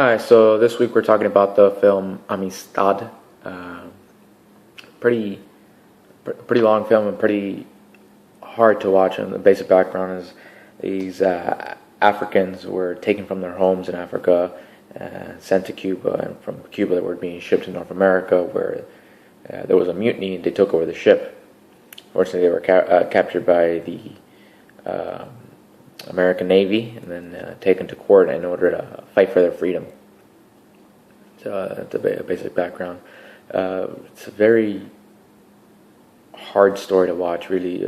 Hi, so this week we're talking about the film Amistad. Uh, pretty, pretty long film and pretty hard to watch. And the basic background is these Africans were taken from their homes in Africa and sent to Cuba, and from Cuba they were being shipped to North America, where there was a mutiny. They took over the ship. Fortunately, they were captured by the uh, American Navy and then taken to court in order to fight for their freedom. So that's a basic background. It's a very hard story to watch, really,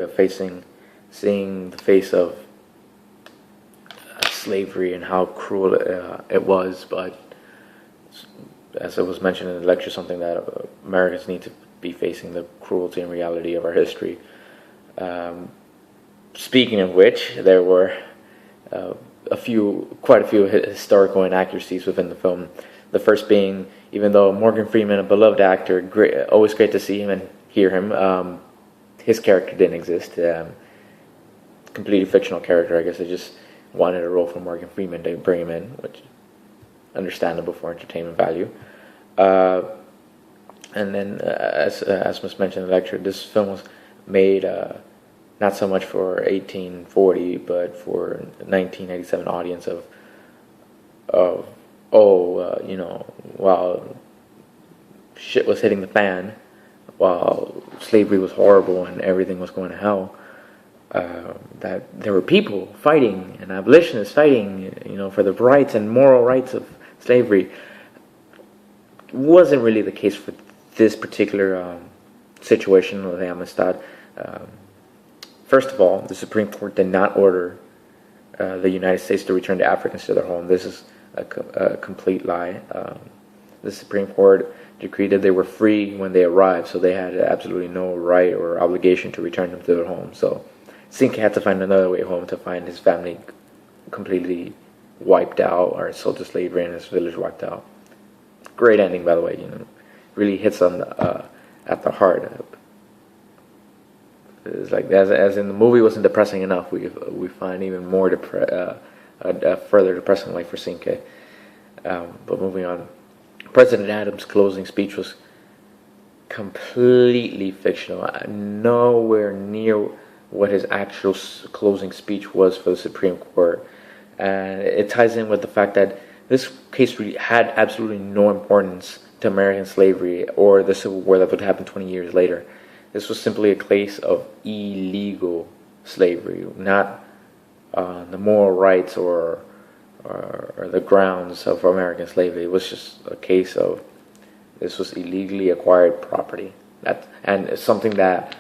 seeing the face of slavery and how cruel it was. But as it was mentioned in the lecture, something that Americans need to be facing, the cruelty and reality of our history. Speaking of which, there were quite a few historical inaccuracies within the film. The first being, even though Morgan Freeman, a beloved actor, always great to see him and hear him, his character didn't exist. Completely fictional character. I guess they just wanted a role for Morgan Freeman to bring him in, which understandable for entertainment value. And then, as was mentioned in the lecture, this film was made not so much for 1840, but for 1997 audience while shit was hitting the fan, while slavery was horrible and everything was going to hell, that there were people fighting and abolitionists fighting, for the rights and moral rights of slavery. Wasn't really the case for this particular situation with Amistad. First of all, the Supreme Court did not order the United States to return the Africans to their home. This is a complete lie. The Supreme Court decreed that they were free when they arrived, so they had absolutely no right or obligation to return them to their home. So Cinque had to find another way home, to find his family completely wiped out, or sold to slavery, and his village wiped out. Great ending, by the way. Really hits on at the heart. It's like as in the movie wasn't depressing enough, we find even more a further depressing life for Cinque. But moving on, President Adams' closing speech was completely fictional, nowhere near what his actual closing speech was for the Supreme Court, and it ties in with the fact that this case really had absolutely no importance to American slavery or the Civil War that would happen 20 years later. This was simply a case of illegal slavery, not the moral rights or the grounds of American slavery. It was just a case of this was illegally acquired property. And it's something that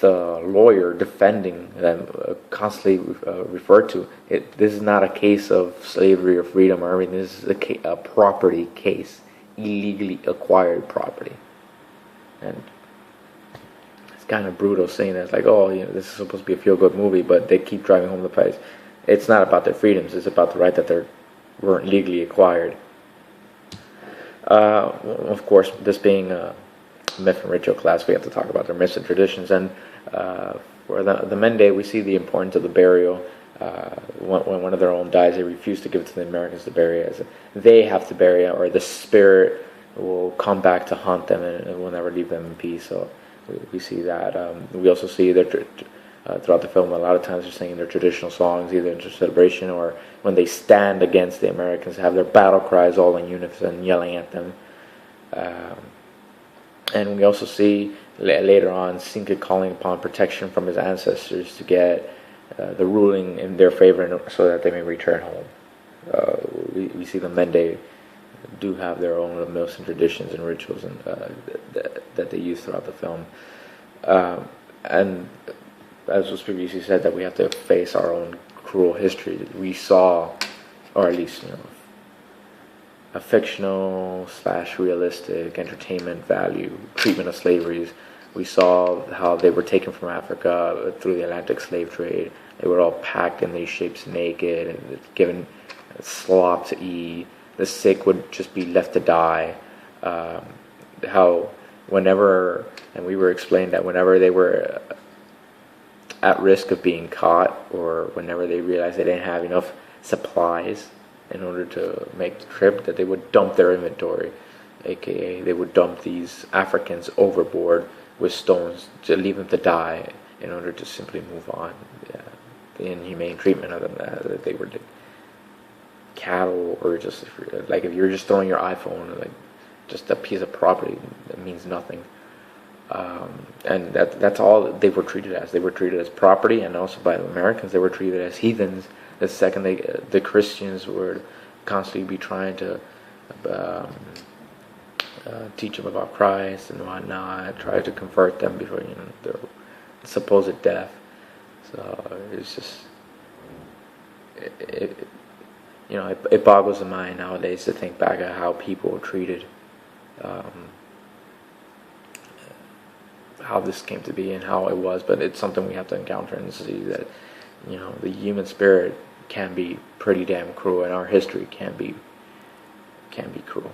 the lawyer defending them constantly referred to. This is not a case of slavery or freedom or everything. This is a property case, illegally acquired property. And it's kind of brutal saying that. It's like, this is supposed to be a feel-good movie, but they keep driving home the place. It's not about their freedoms. It's about the right that they weren't legally acquired. Of course, this being a myth and ritual class, we have to talk about their myths and traditions. And for the Mende, we see the importance of the burial. When one of their own dies, they refuse to give it to the Americans to bury it. They have to bury it, or the spirit will come back to haunt them and will never leave them in peace. So we see that. We also see that throughout the film, a lot of times they're singing their traditional songs, either in celebration or when they stand against the Americans, have their battle cries all in unison, yelling at them. And we also see later on Cinque calling upon protection from his ancestors to get the ruling in their favor so that they may return home. We see the Mende do have their own myths and traditions and rituals and that they use throughout the film. And as was previously said, that we have to face our own cruel history. We saw, or at least, a fictional / realistic entertainment value treatment of slavery. We saw how they were taken from Africa through the Atlantic slave trade. They were all packed in these shapes naked and given slop to eat. The sick would just be left to die. How whenever, and we were explained that whenever they were at risk of being caught, or whenever they realized they didn't have enough supplies in order to make the trip, that they would dump their inventory, aka they would dump these Africans overboard with stones to leave them to die in order to simply move on. Yeah, the inhumane treatment of them, that they were like cattle, or just like if you're just throwing your iPhone, like just a piece of property that means nothing. And that's all they were treated as. They were treated as property, and also by the Americans, they were treated as heathens. The second the Christians would constantly be trying to teach them about Christ and whatnot, try to convert them before their supposed death. So it's just it boggles the mind nowadays to think back at how people were treated. How this came to be and how it was, but it's something we have to encounter and see that the human spirit can be pretty damn cruel, and our history can be cruel.